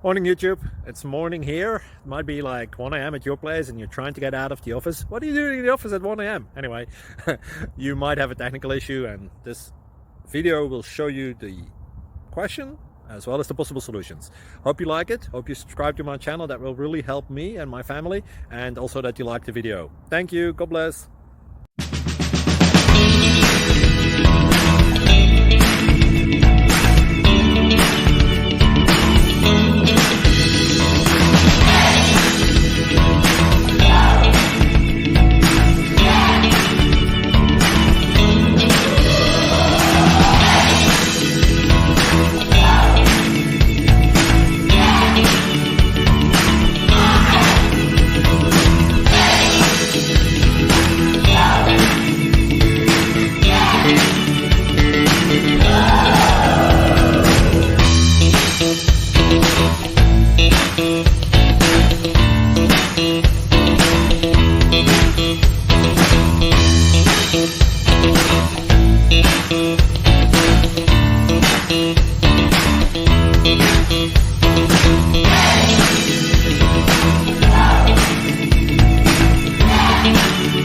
Morning YouTube, it's morning here. It might be like 1 a.m. at your place and you're trying to get out of the office. What are you doing in the office at 1 a.m.? Anyway, you might have a technical issue and this video will show you the question as well as the possible solutions. Hope you like it, hope you subscribe to my channel. That will really help me and my family, and also that you like the video. Thank you, God bless.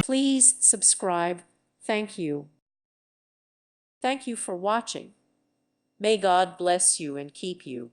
Please subscribe. Thank you. Thank you for watching. May God bless you and keep you.